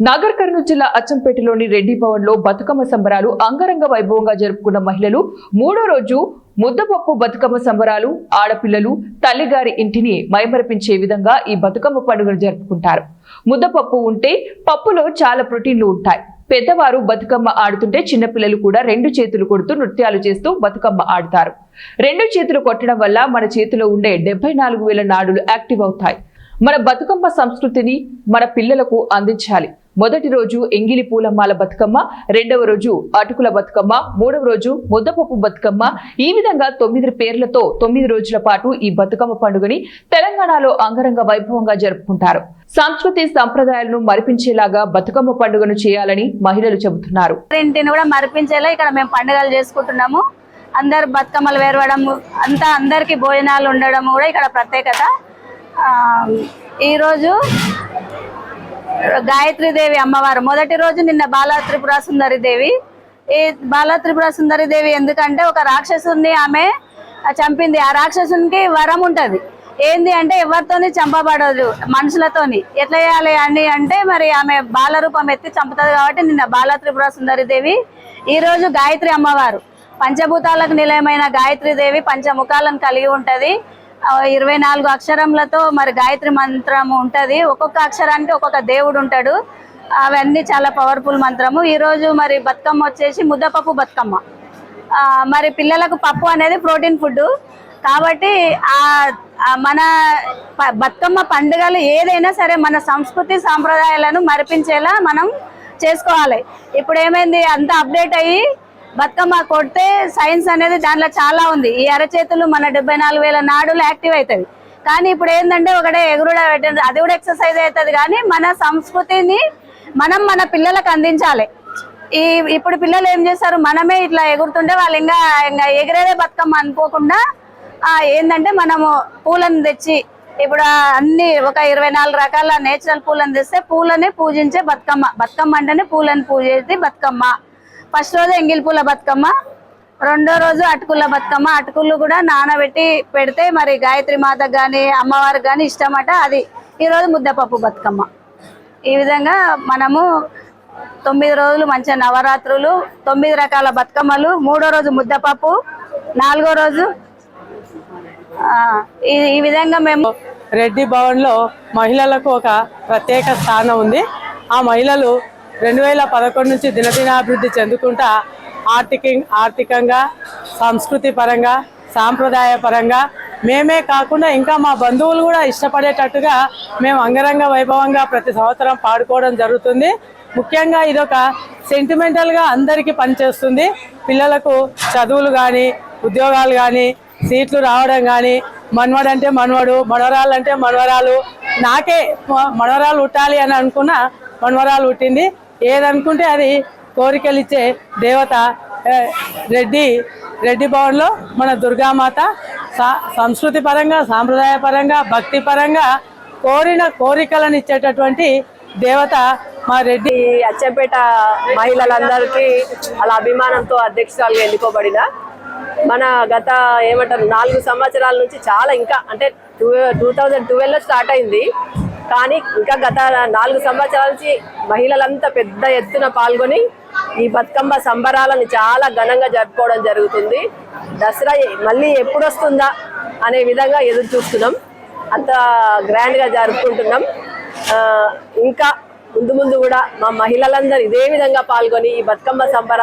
నాగర్ కర్నూలు జిల్లా అచ్చంపేటలోని రెడ్డి భవన్ లో బతుకమ్మ సంబరాలు అంగరంగ వైభవంగా జరుపుకున్న మహిళలు మూడో రోజు ముద్దపప్పు బతుకమ్మ సంబరాలు ఆడపిల్లలు తల్లిగారి ఇంటిని మైమరపించే విధంగా ఈ బతుకమ్మ పండుగను జరుపుకుంటారు. ముద్దపప్పు ఉంటే పప్పులో చాలా ప్రోటీన్లు ఉంటాయి. పెద్దవారు బతుకమ్మ ఆడుతుంటే చిన్నపిల్లలు కూడా రెండు చేతులు కొడుతూ నృత్యాలు చేస్తూ బతుకమ్మ ఆడతారు. రెండు చేతులు కొట్టడం వల్ల మన చేతిలో ఉండే 74,000 నాడులు యాక్టివ్ అవుతాయి. మన బతుకమ్మ సంస్కృతిని మన పిల్లలకు అందించాలి. మొదటి రోజు ఎంగిలి పూలమ్మాల బతుకమ్మ, రెండవ రోజు అటుకుల బతుకమ్మ, మూడవ రోజు ముద్దపప్పు బతుకమ్మ. ఈ విధంగా 9 పేర్లతో 9 రోజుల పాటు ఈ బతుకమ్మ పండుగని తెలంగాణలో అంగరంగ వైభవంగా జరుపుకుంటారు. సంస్కృతి సంప్రదాయాలను మరిపించేలాగా బతుకమ్మ పండుగను చేయాలని మహిళలు చెబుతున్నారు. ఇంటిని కూడా మరిపించేలా ఇక్కడ మేము పండుగలు చేసుకుంటున్నాము. అందరు బతుకమ్మలు వేరవడం అంతా అందరికి భోజనాలు ఉండడం కూడా ఇక్కడ ప్రత్యేకత. ఈరోజు గాయత్రీదేవి అమ్మవారు మొదటి రోజు నిన్న బాలా త్రిపుర సుందరి దేవి. ఈ బాలా త్రిపుర సుందరి దేవి ఎందుకంటే ఒక రాక్షసుని ఆమె చంపింది. ఆ రాక్షసునికి వరం ఉంటది, ఏంది అంటే ఎవరితోని చంపబడదు, మనుషులతోని. ఎట్లా చేయాలి అని అంటే మరి ఆమె బాల రూపం ఎత్తి చంపుతుంది కాబట్టి నిన్న బాలా త్రిపుర సుందరి దేవి. ఈ రోజు గాయత్రి అమ్మవారు పంచభూతాలకు నిలయమైన గాయత్రీదేవి పంచముఖాలను కలిగి ఉంటది. 24 అక్షరములతో మరి గాయత్రి మంత్రం ఉంటది. ఒక్కొక్క అక్షరానికి ఒక్కొక్క దేవుడు ఉంటాడు. అవన్నీ చాలా పవర్ఫుల్ మంత్రము. ఈరోజు మరి బతుకమ్మ వచ్చేసి ముద్దపప్పు బతుకమ్మ. మరి పిల్లలకు పప్పు అనేది ప్రోటీన్ ఫుడ్ కాబట్టి మన బతుకమ్మ పండుగలు ఏదైనా సరే మన సంస్కృతి సాంప్రదాయాలను మరిపించేలా మనం చేసుకోవాలి. ఇప్పుడు ఏమైంది, అంత అప్డేట్ అయ్యి బతుకమ్మ కొడితే సైన్స్ అనేది దాంట్లో చాలా ఉంది. ఈ అరచేతులు మన 74,000 నాడులు యాక్టివ్ అవుతుంది. కానీ ఇప్పుడు ఏంటంటే ఒకటే ఎగురుడ పెట్టింది, అది కూడా ఎక్సర్సైజ్ అవుతుంది. కానీ మన సంస్కృతిని మనం మన పిల్లలకు అందించాలి. ఇప్పుడు పిల్లలు ఏం చేస్తారు, మనమే ఇట్లా ఎగురుతుంటే వాళ్ళు ఇంకా ఎగిరేదే బతుకమ్మ అనుకోకుండా ఏంటంటే మనము పూలను తెచ్చి ఇప్పుడు అన్ని ఒక 24 రకాల నేచురల్ పూలను తెస్తే పూలని పూజించే బతుకమ్మ. బతుకమ్మ అంటేనే పూలను పూజేది బతుకమ్మ. ఫస్ట్ రోజు ఎంగిలి పూల బతుకమ్మ, రెండో రోజు అటుకుల బతుకమ్మ. అటుకులు కూడా నానబెట్టి పెడితే మరి గాయత్రి మాతకు కానీ అమ్మవారికి కానీ ఇష్టమట. అది ఈరోజు ముద్దపప్పు బతుకమ్మ. ఈ విధంగా మనము 9 రోజులు మంచిగా నవరాత్రులు, 9 రకాల బతుకమ్మలు, మూడో రోజు ముద్దపప్పు, నాలుగో రోజు ఈ విధంగా మేము రెడ్డి భవన్లో మహిళలకు ఒక ప్రత్యేక స్థానం ఉంది. ఆ మహిళలు 2011 నుంచి దినదినాభివృద్ధి చెందుకుంటా ఆర్థికంగా, సంస్కృతి పరంగా, సాంప్రదాయ పరంగా మేమే కాకుండా ఇంకా మా బంధువులు కూడా ఇష్టపడేటట్టుగా మేము అంగరంగ వైభవంగా ప్రతి సంవత్సరం పాడుకోవడం జరుగుతుంది. ముఖ్యంగా ఇదొక సెంటిమెంటల్గా అందరికీ పనిచేస్తుంది. పిల్లలకు చదువులు కానీ, ఉద్యోగాలు కానీ, సీట్లు రావడం కానీ, మనవడంటే మనవడు, మనవరాలు అంటే మనవరాలు. నాకే మనవరాలు పుట్టాలి అని అనుకున్న మనవరాలు పుట్టింది. ఏదనుకుంటే అది కోరికలు ఇచ్చే దేవత రెడ్డి భవన్లో మన దుర్గామాత. సంస్కృతి పరంగా, సాంప్రదాయ పరంగా, భక్తి పరంగా కోరిన కోరికలను ఇచ్చేటటువంటి దేవత మా రెడ్డి. అచ్చంపేట మహిళలందరికీ అలా అభిమానంతో అధ్యక్షురాలుగా ఎన్నుకోబడిన మన గత 4 సంవత్సరాల నుంచి చాలా ఇంకా అంటే 2012లో స్టార్ట్ అయింది. కానీ ఇంకా గత 4 సంవత్సరాల నుంచి మహిళలంతా పెద్ద ఎత్తున పాల్గొని ఈ బతుకమ్మ సంబరాలను చాలా ఘనంగా జరుపుకోవడం జరుగుతుంది. దసరా మళ్ళీ ఎప్పుడు వస్తుందా అనే విధంగా ఎదురు చూస్తున్నాం. అంత గ్రాండ్గా జరుపుకుంటున్నాం. ఇంకా ముందు కూడా మా మహిళలందరూ ఇదే విధంగా పాల్గొని ఈ బతుకమ్మ సంబరాలు